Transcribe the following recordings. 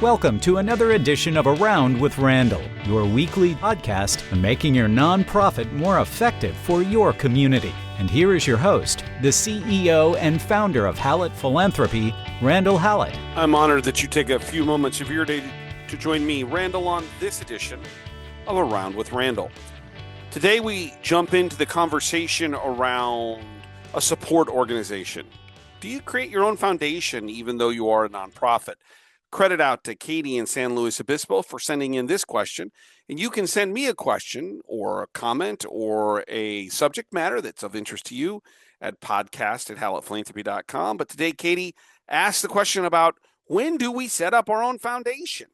Welcome to another edition of Around with Randall, your weekly podcast on making your nonprofit more effective for your community. And here is your host, the CEO and founder of Hallett Philanthropy, Randall Hallett. I'm honored that you take a few moments of your day to join me, Randall, on this edition of Around with Randall. Today we jump into the conversation around a support organization. Do you create your own foundation even though you are a nonprofit? Credit out to Katie in San Luis Obispo for sending in this question. And you can send me a question or a comment or a subject matter that's of interest to you at podcast@hallettphilanthropy.com. But today, Katie asked the question about when do we set up our own foundation?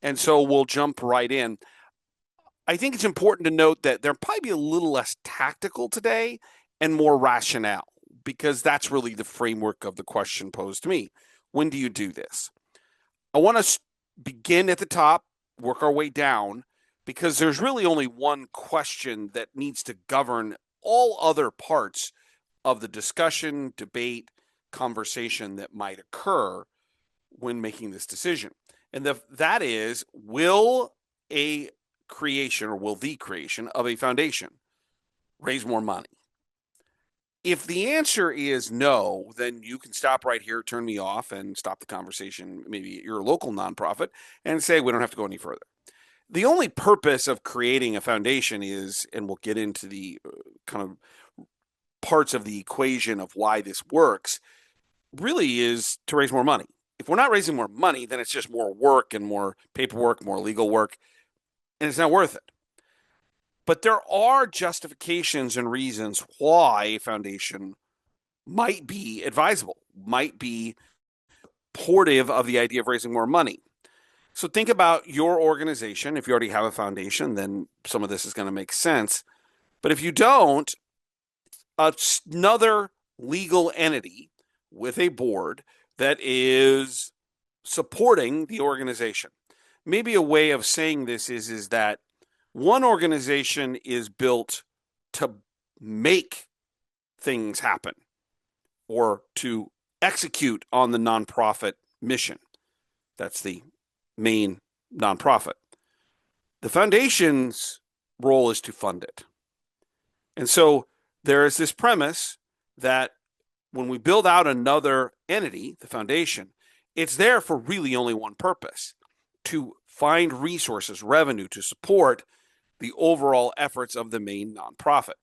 And so we'll jump right in. I think it's important to note that there'll probably be a little less tactical today and more rationale, because that's really the framework of the question posed to me. When do you do this? I want to begin at the top, work our way down, because there's really only one question that needs to govern all other parts of the discussion, debate, conversation that might occur when making this decision. And that is, will the creation of a foundation raise more money? If the answer is no, then you can stop right here, turn me off, and stop the conversation, maybe at your local nonprofit, and say we don't have to go any further. The only purpose of creating a foundation is, and we'll get into the kind of parts of the equation of why this works, really is to raise more money. If we're not raising more money, then it's just more work and more paperwork, more legal work, and it's not worth it. But there are justifications and reasons why a foundation might be advisable, might be supportive of the idea of raising more money. So think about your organization. If you already have a foundation, then some of this is going to make sense. But if you don't, another legal entity with a board that is supporting the organization. Maybe a way of saying this is that one organization is built to make things happen or to execute on the nonprofit mission. That's the main nonprofit. The foundation's role is to fund it. And so there is this premise that when we build out another entity, the foundation, it's there for really only one purpose: to find resources, revenue to support the overall efforts of the main nonprofit.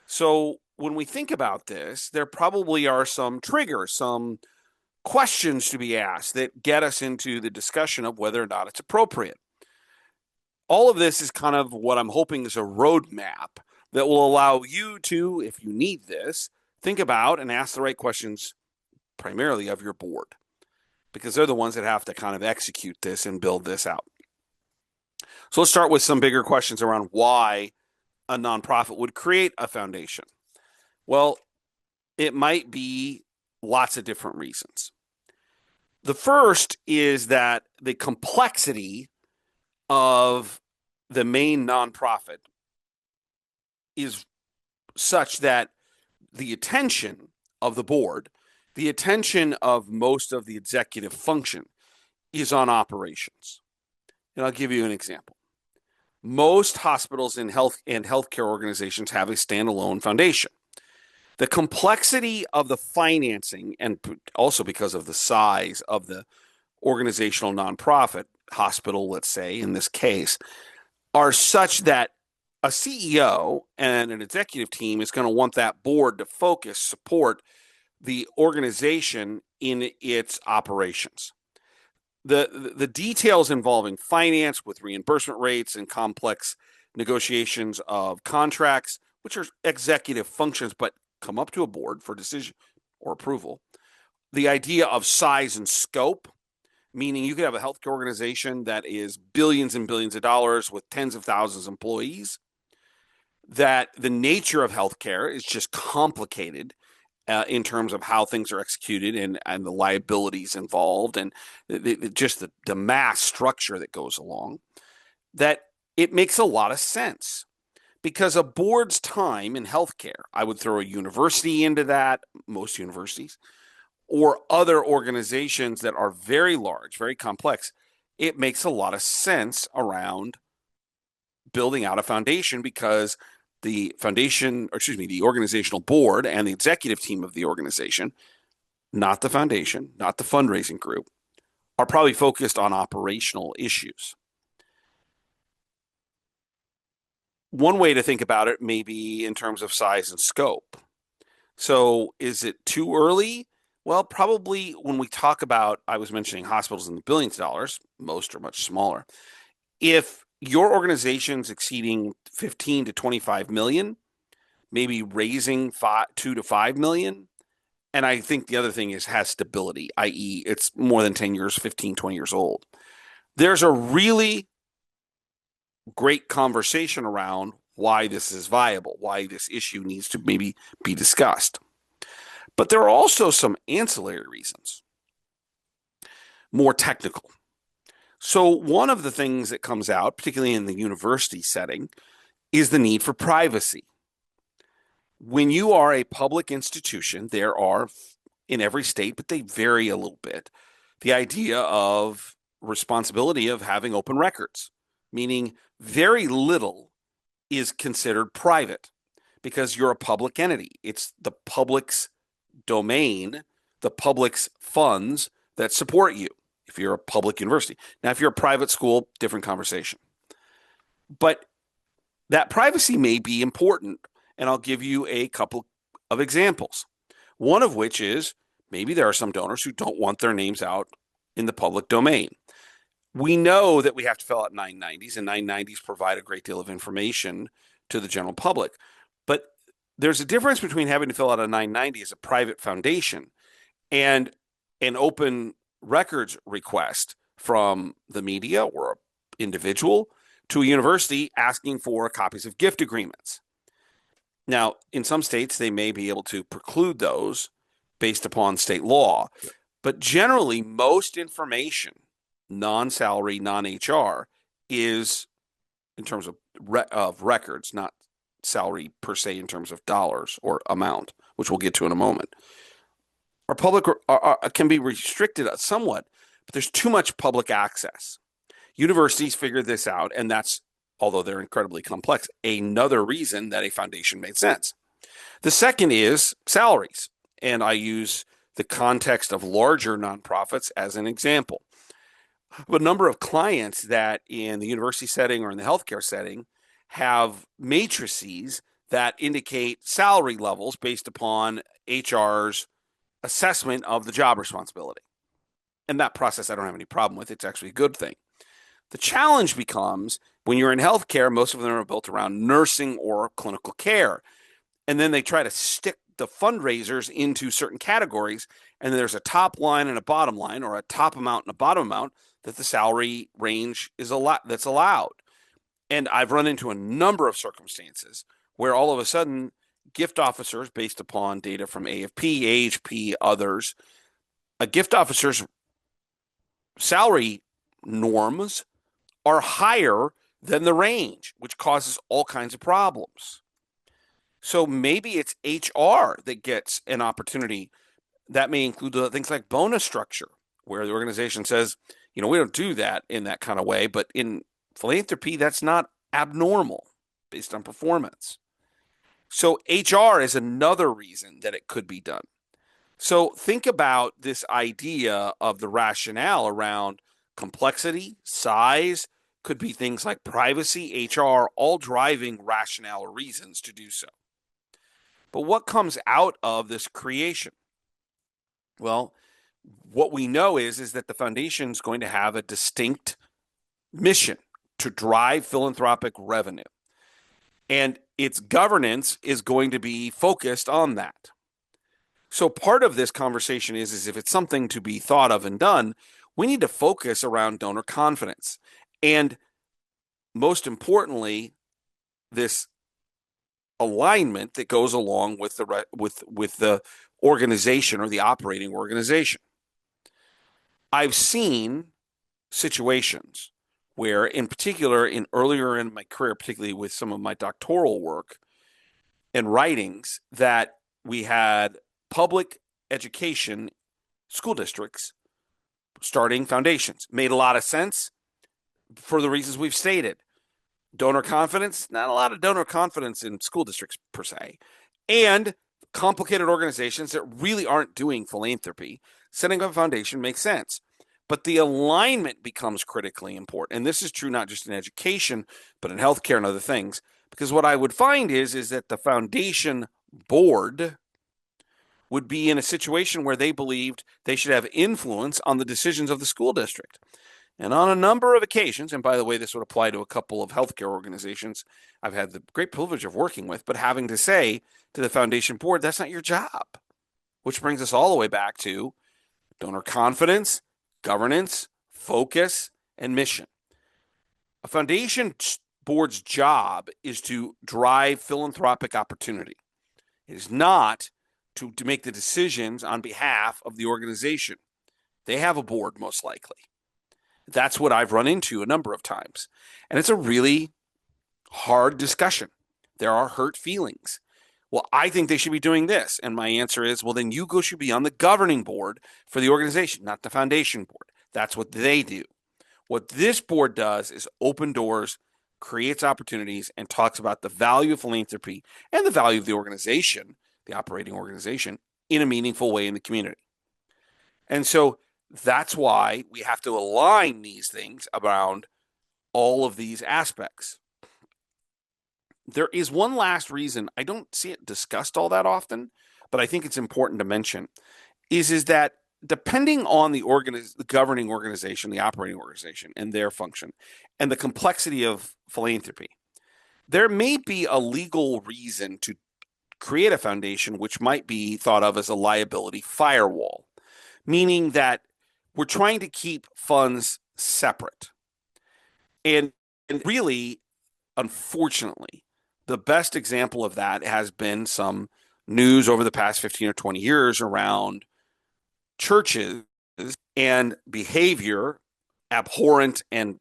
So when we think about this, there probably are some triggers, some questions to be asked that get us into the discussion of whether or not it's appropriate. All of this is kind of what I'm hoping is a roadmap that will allow you to, if you need this, think about and ask the right questions primarily of your board, because they're the ones that have to kind of execute this and build this out. So let's start with some bigger questions around why a nonprofit would create a foundation. Well, it might be lots of different reasons. The first is that the complexity of the main nonprofit is such that the attention of the board, the attention of most of the executive function is on operations. And I'll give you an example. Most hospitals and healthcare organizations have a standalone foundation. The complexity of the financing, and also because of the size of the organizational nonprofit hospital, let's say in this case, are such that a CEO and an executive team is going to want that board to support the organization in its operations. The details involving finance with reimbursement rates and complex negotiations of contracts, which are executive functions but come up to a board for decision or approval. The idea of size and scope, meaning you could have a healthcare organization that is billions and billions of dollars with tens of thousands of employees, that the nature of healthcare is just complicated in terms of how things are executed and the liabilities involved and the mass structure that goes along, that it makes a lot of sense. Because a board's time in healthcare, I would throw a university into that, most universities, or other organizations that are very large, very complex, it makes a lot of sense around building out a foundation, because the foundation, or excuse me, the organizational board and the executive team of the organization, not the foundation, not the fundraising group, are probably focused on operational issues. One way to think about it may be in terms of size and scope. So is it too early? Well, probably when we talk about, I was mentioning hospitals in the billions of dollars, most are much smaller. If your organization's exceeding 15 to 25 million, maybe raising 2 to 5 million. And I think the other thing is has stability, i.e. it's more than 10 years, 15, 20 years old. There's a really great conversation around why this is viable, why this issue needs to maybe be discussed. But there are also some ancillary reasons, more technical. So one of the things that comes out, particularly in the university setting, is the need for privacy. When you are a public institution, there are in every state, but they vary a little bit, the idea of responsibility of having open records, meaning very little is considered private because you're a public entity. It's the public's domain, the public's funds that support you if you're a public university. Now, if you're a private school, different conversation. But that privacy may be important, and I'll give you a couple of examples. One of which is maybe there are some donors who don't want their names out in the public domain. We know that we have to fill out 990s, and 990s provide a great deal of information to the general public. But there's a difference between having to fill out a 990 as a private foundation and an open records request from the media or an individual to a university asking for copies of gift agreements. Now, in some states, they may be able to preclude those based upon state law, but generally, most information, non-salary, non-HR, is in terms of records, not salary per se in terms of dollars or amount, which we'll get to in a moment. Our public can be restricted somewhat, but there's too much public access. Universities figured this out, and that's, although they're incredibly complex, another reason that a foundation made sense. The second is salaries, and I use the context of larger nonprofits as an example. I have a number of clients that in the university setting or in the healthcare setting have matrices that indicate salary levels based upon HR's assessment of the job responsibility. And that process I don't have any problem with. It's actually a good thing. The challenge becomes when you're in healthcare, most of them are built around nursing or clinical care. And then they try to stick the fundraisers into certain categories. And then there's a top line and a bottom line, or a top amount and a bottom amount that the salary range is that's allowed. And I've run into a number of circumstances where all of a sudden gift officers, based upon data from AFP, AHP, others, a gift officer's salary norms are higher than the range, which causes all kinds of problems. So maybe it's HR that gets an opportunity. That may include things like bonus structure, where the organization says, we don't do that in that kind of way, but in philanthropy, that's not abnormal based on performance. So HR is another reason that it could be done. So think about this idea of the rationale around complexity, size, could be things like privacy, HR, all driving rationale or reasons to do so. But what comes out of this creation? Well, what we know is that the foundation is going to have a distinct mission to drive philanthropic revenue. And its governance is going to be focused on that. So part of this conversation is if it's something to be thought of and done, we need to focus around donor confidence. And most importantly, this alignment that goes along with the organization or the operating organization. I've seen situations where, in particular, earlier in my career, particularly with some of my doctoral work and writings, that we had public education school districts starting foundations. Made a lot of sense for the reasons we've stated. Donor confidence, not a lot of donor confidence in school districts per se. And complicated organizations that really aren't doing philanthropy, setting up a foundation makes sense. But the alignment becomes critically important. And this is true not just in education, but in healthcare and other things. Because what I would find is that the foundation board would be in a situation where they believed they should have influence on the decisions of the school district. And on a number of occasions, and by the way, this would apply to a couple of healthcare organizations I've had the great privilege of working with, but having to say to the foundation board, that's not your job. Which brings us all the way back to donor confidence, governance, focus, and mission. A foundation board's job is to drive philanthropic opportunity. It is not to make the decisions on behalf of the organization. They have a board, most likely. That's what I've run into a number of times. And it's a really hard discussion. There are hurt feelings. Well, I think they should be doing this. And my answer is, well, then you should be on the governing board for the organization, not the foundation board. That's what they do. What this board does is open doors, creates opportunities, and talks about the value of philanthropy and the value of the organization, the operating organization, in a meaningful way in the community. And so that's why we have to align these things around all of these aspects. There is one last reason I don't see it discussed all that often, but I think it's important to mention, is that depending on the governing organization, the operating organization, and their function, and the complexity of philanthropy, there may be a legal reason to create a foundation which might be thought of as a liability firewall, meaning that we're trying to keep funds separate. And really, unfortunately, the best example of that has been some news over the past 15 or 20 years around churches and behavior, abhorrent and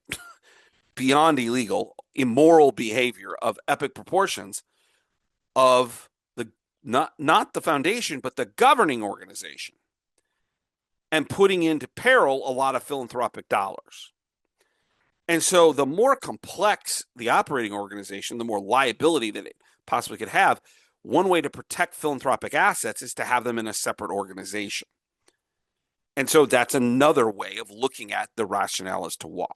beyond illegal, immoral behavior of epic proportions of the not the foundation, but the governing organization, and putting into peril a lot of philanthropic dollars. And so the more complex the operating organization, the more liability that it possibly could have. One way to protect philanthropic assets is to have them in a separate organization. And so that's another way of looking at the rationale as to why.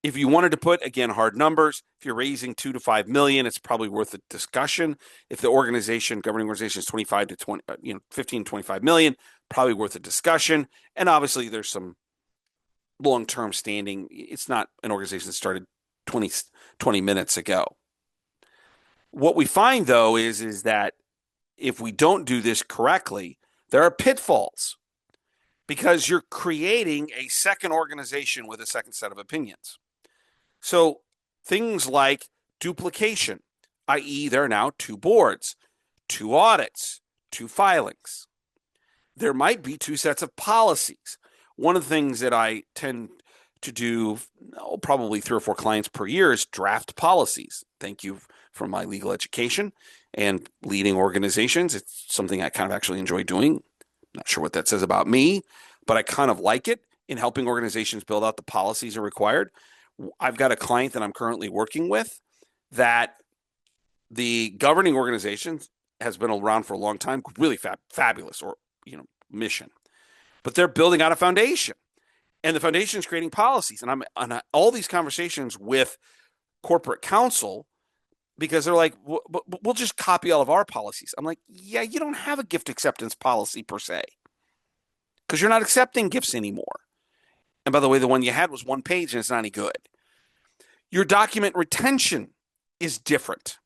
If you wanted to put, again, hard numbers, if you're raising 2 to 5 million, it's probably worth a discussion. If the governing organization is 25 to 20, 15 to 25 million, probably worth a discussion. And obviously there's some long-term standing. It's not an organization that started 20 minutes ago. What we find, though, is that if we don't do this correctly, there are pitfalls because you're creating a second organization with a second set of opinions. So things like duplication, i.e., there are now 2 boards, 2 audits, 2 filings. There might be 2 sets of policies. One of the things that I tend to do, probably 3 or 4 clients per year, is draft policies. Thank you for my legal education and leading organizations. It's something I kind of actually enjoy doing. Not sure what that says about me, but I kind of like it in helping organizations build out the policies that are required. I've got a client that I'm currently working with that the governing organization has been around for a long time, really fabulous mission. But they're building out a foundation, and the foundation is creating policies. And I'm on all these conversations with corporate counsel because they're like, we'll just copy all of our policies. I'm like, yeah, you don't have a gift acceptance policy per se because you're not accepting gifts anymore. And by the way, the one you had was 1 page and it's not any good. Your document retention is different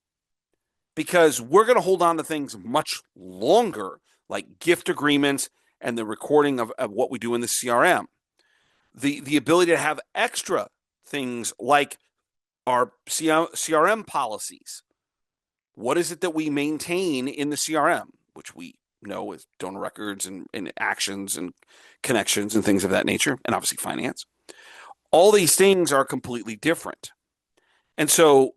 because we're going to hold on to things much longer, like gift agreements and the recording of what we do in the CRM. The ability to have extra things like our CRM policies. What is it that we maintain in the CRM, which we know is donor records and actions and connections and things of that nature, and obviously finance. All these things are completely different. And so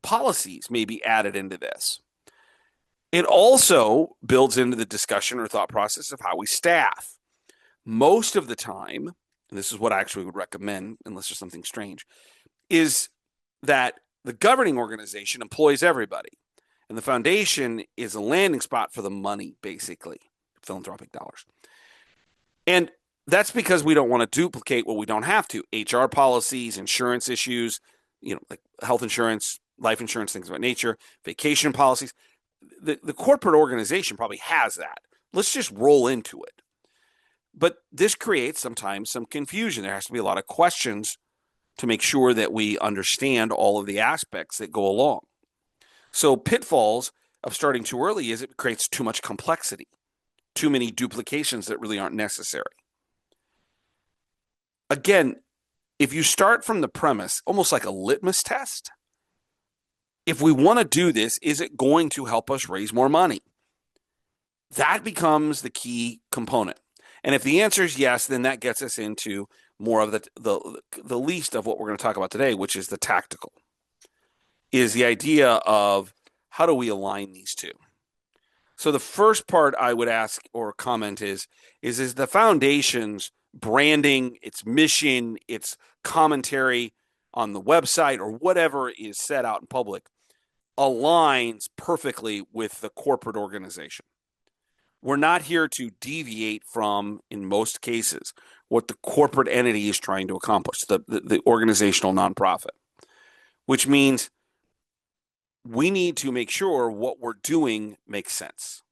policies may be added into this. It also builds into the discussion or thought process of how we staff. Most of the time, and this is what I actually would recommend, unless there's something strange, is that the governing organization employs everybody. And the foundation is a landing spot for the money, basically, philanthropic dollars. And that's because we don't want to duplicate what we don't have to. HR policies, insurance issues, like health insurance, life insurance, things of that nature, vacation policies. The corporate organization probably has that. Let's just roll into it. But this creates sometimes some confusion. There has to be a lot of questions to make sure that we understand all of the aspects that go along. So pitfalls of starting too early is it creates too much complexity, too many duplications that really aren't necessary. Again, if you start from the premise, almost like a litmus test, if we want to do this, is it going to help us raise more money? That becomes the key component. And if the answer is yes, then that gets us into more of the least of what we're going to talk about today, which is the tactical, is the idea of how do we align these two? So the first part I would ask or comment is the foundation's branding, its mission, its commentary on the website or whatever is set out in public aligns perfectly with the corporate organization. We're not here to deviate from, in most cases, what the corporate entity is trying to accomplish, the organizational nonprofit, which means we need to make sure what we're doing makes sense.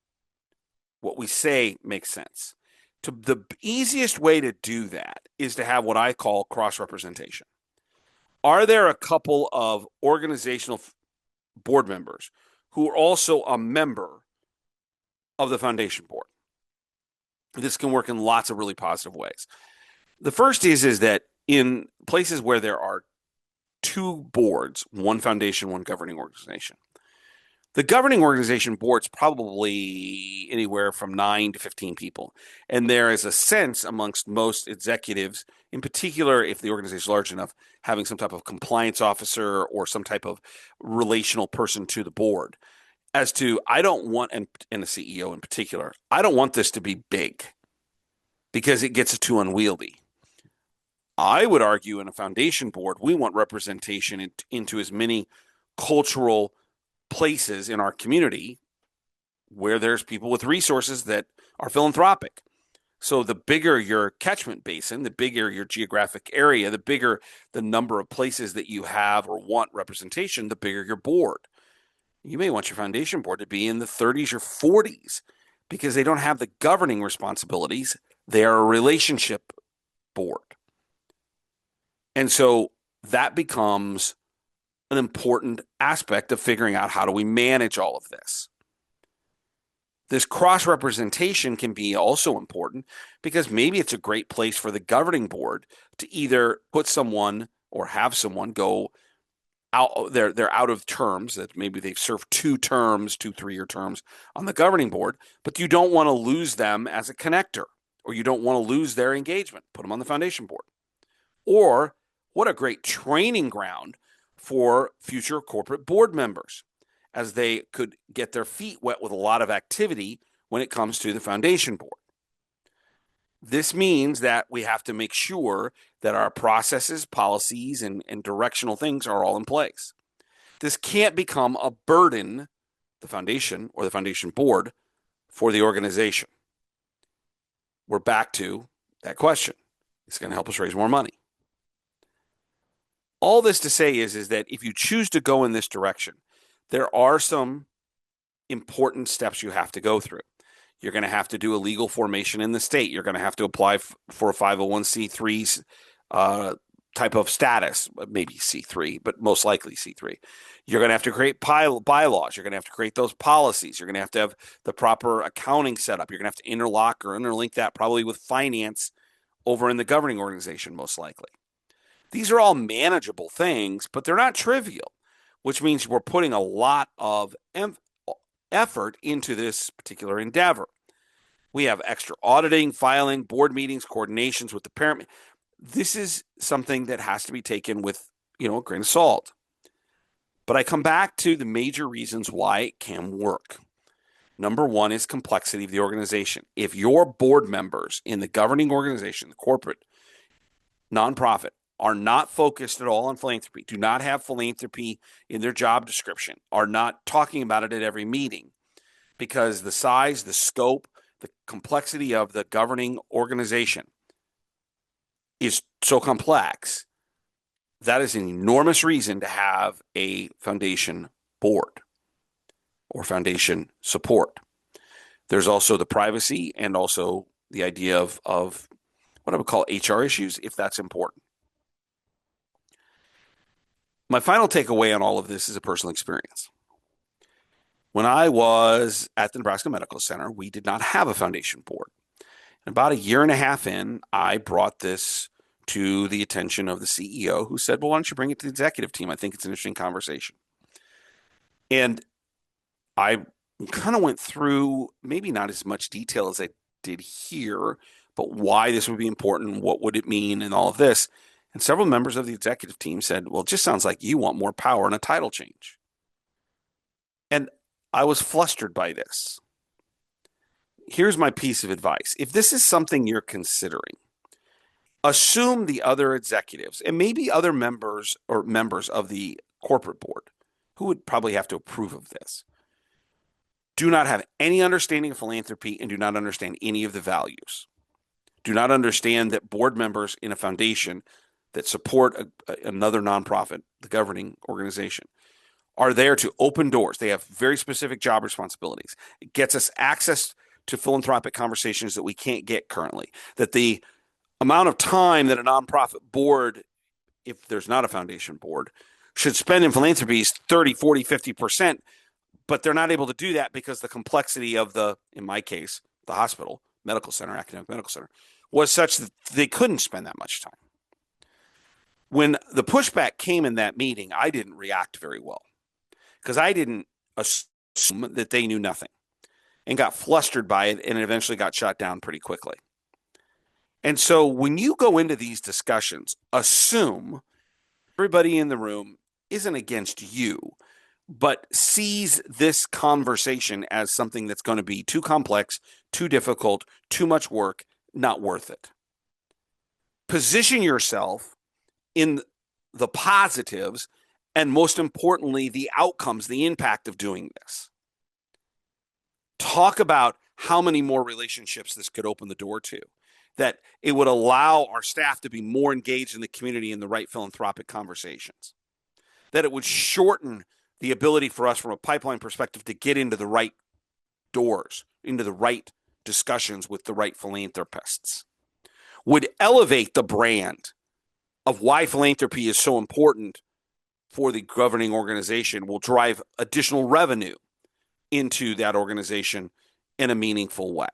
What we say makes sense. The easiest way to do that is to have what I call cross-representation. Are there a couple of organizational board members who are also a member of the foundation board? This can work in lots of really positive ways. The first is that in places where there are two boards, one foundation, one governing organization, the governing organization board's probably anywhere from 9 to 15 people. And there is a sense amongst most executives, in particular, if the organization is large enough, having some type of compliance officer or some type of relational person to the board as to, I don't want, and the CEO in particular, I don't want this to be big because it gets too unwieldy. I would argue in a foundation board, we want representation into as many cultural places in our community where there's people with resources that are philanthropic. So the bigger your catchment basin, the bigger your geographic area, the bigger the number of places that you have or want representation, the bigger your board. You may want your foundation board to be in the 30s or 40s because they don't have the governing responsibilities. They are a relationship board. And so that becomes an important aspect of figuring out how do we manage all of this. This cross-representation can be also important because maybe it's a great place for the governing board to either put someone or have someone go out, they're out of terms, that maybe they've served 2 terms, 2 3-year terms on the governing board, but you don't want to lose them as a connector, or you don't want to lose their engagement. Put them on the foundation board. Or what a great training ground for future corporate board members, as they could get their feet wet with a lot of activity when it comes to the foundation board. This means that we have to make sure that our processes, policies, and directional things are all in place. This can't become a burden, the foundation or the foundation board, for the organization. We're back to that question. It's going to help us raise more money. All this to say is that if you choose to go in this direction, there are some important steps you have to go through. You're going to have to do a legal formation in the state. You're going to have to apply for a 501c3 type of status, maybe C3, but most likely C3. You're going to have to create bylaws. You're going to have to create those policies. You're going to have the proper accounting set up. You're going to have to interlock or interlink that probably with finance over in the governing organization, most likely. These are all manageable things, but they're not trivial, which means we're putting a lot of effort into this particular endeavor. We have extra auditing, filing, board meetings, coordinations with the parent. This is something that has to be taken with, a grain of salt. But I come back to the major reasons why it can work. Number one is complexity of the organization. If your board members in the governing organization, the corporate nonprofit, are not focused at all on philanthropy, do not have philanthropy in their job description, are not talking about it at every meeting, because the size, the scope, the complexity of the governing organization is so complex, that is an enormous reason to have a foundation board or foundation support. There's also the privacy and also the idea of what I would call HR issues, if that's important. My final takeaway on all of this is a personal experience. When I was at the Nebraska Medical Center, we did not have a foundation board. And about a year and a half in, I brought this to the attention of the CEO, who said, well, why don't you bring it to the executive team? I think it's an interesting conversation. And I kind of went through, maybe not as much detail as I did here, but why this would be important, what would it mean, and all of this. And several members of the executive team said, well, it just sounds like you want more power and a title change. And I was flustered by this. Here's my piece of advice. If this is something you're considering, assume the other executives and maybe other members of the corporate board, who would probably have to approve of this, do not have any understanding of philanthropy and do not understand any of the values. Do not understand that board members in a foundation that support another nonprofit, the governing organization, are there to open doors. They have very specific job responsibilities. It gets us access to philanthropic conversations that we can't get currently. That the amount of time that a nonprofit board, if there's not a foundation board, should spend in philanthropy is 30, 40, 50%, but they're not able to do that because the complexity of the, in my case, the hospital, medical center, academic medical center, was such that they couldn't spend that much time. When the pushback came in that meeting, I didn't react very well because I didn't assume that they knew nothing and got flustered by it, and it eventually got shot down pretty quickly. And so when you go into these discussions, assume everybody in the room isn't against you, but sees this conversation as something that's going to be too complex, too difficult, too much work, not worth it. Position yourself in the positives and, most importantly, the outcomes, the impact of doing this. Talk about how many more relationships this could open the door to, that it would allow our staff to be more engaged in the community in the right philanthropic conversations, that it would shorten the ability for us from a pipeline perspective to get into the right doors, into the right discussions with the right philanthropists, would elevate the brand of why philanthropy is so important for the governing organization, will drive additional revenue into that organization in a meaningful way.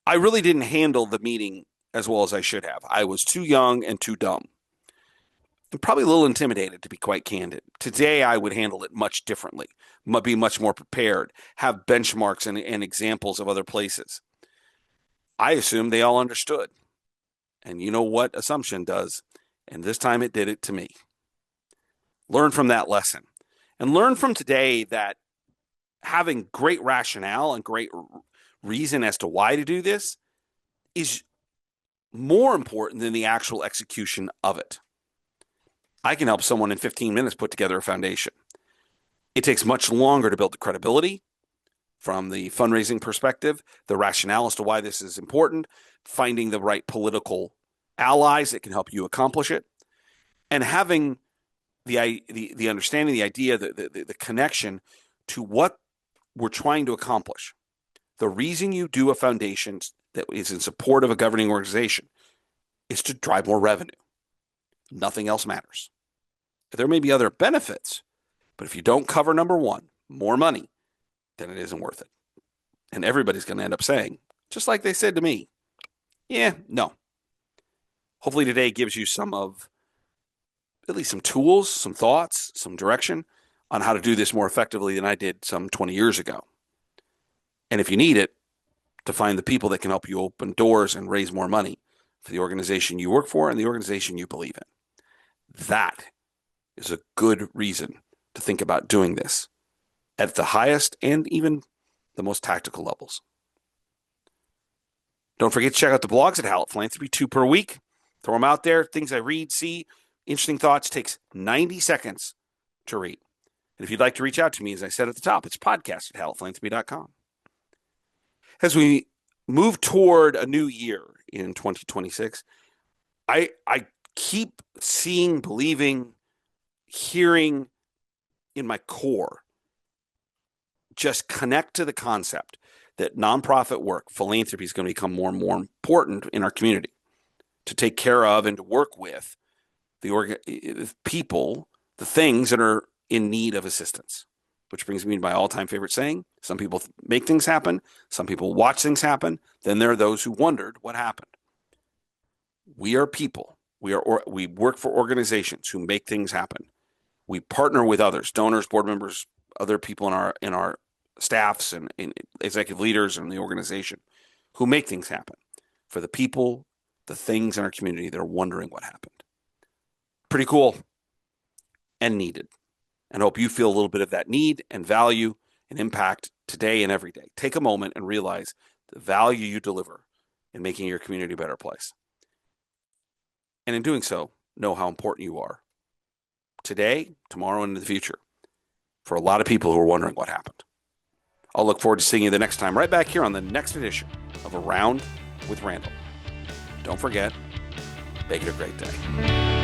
I really didn't handle the meeting as well as I should have. I was too young and too dumb, and probably a little intimidated, to be quite candid. Today, I would handle it much differently, be much more prepared, have benchmarks and examples of other places. I assumed they all understood. And you know what assumption does? And this time it did it to me. Learn from that lesson. And learn from today that having great rationale and great reason as to why to do this is more important than the actual execution of it. I can help someone in 15 minutes put together a foundation. It takes much longer to build the credibility from the fundraising perspective, the rationale as to why this is important, finding the right political allies that can help you accomplish it, and having the understanding, the idea, the connection to what we're trying to accomplish. The reason you do a foundation that is in support of a governing organization is to drive more revenue. Nothing else matters. There may be other benefits, but if you don't cover number one, more money, then it isn't worth it. And everybody's going to end up saying, just like they said to me, yeah, no. Hopefully today gives you at least some tools, some thoughts, some direction on how to do this more effectively than I did some 20 years ago. And if you need it, to find the people that can help you open doors and raise more money for the organization you work for and the organization you believe in. That is a good reason to think about doing this at the highest and even the most tactical levels. Don't forget to check out the blogs at Hallett Philanthropy, 2 per week. Throw them out there. Things I read, see, interesting thoughts. Takes 90 seconds to read. And if you'd like to reach out to me, as I said at the top, it's podcast@hallettphilanthropy.com. As we move toward a new year in 2026, I keep seeing, believing, hearing in my core, just connect to the concept that nonprofit work, philanthropy, is going to become more and more important in our community, to take care of and to work with the people, the things that are in need of assistance. Which brings me to my all-time favorite saying: some people make things happen, some people watch things happen, then there are those who wondered what happened. We are people. We work for organizations who make things happen. We partner with others, donors, board members, other people in our staffs and executive leaders in the organization who make things happen for the people, the things in our community that are wondering what happened. Pretty cool and needed. And hope you feel a little bit of that need and value and impact today and every day. Take a moment and realize the value you deliver in making your community a better place. And in doing so, know how important you are today, tomorrow, and in the future for a lot of people who are wondering what happened. I'll look forward to seeing you the next time, right back here on the next edition of Around with Randall. Don't forget, make it a great day.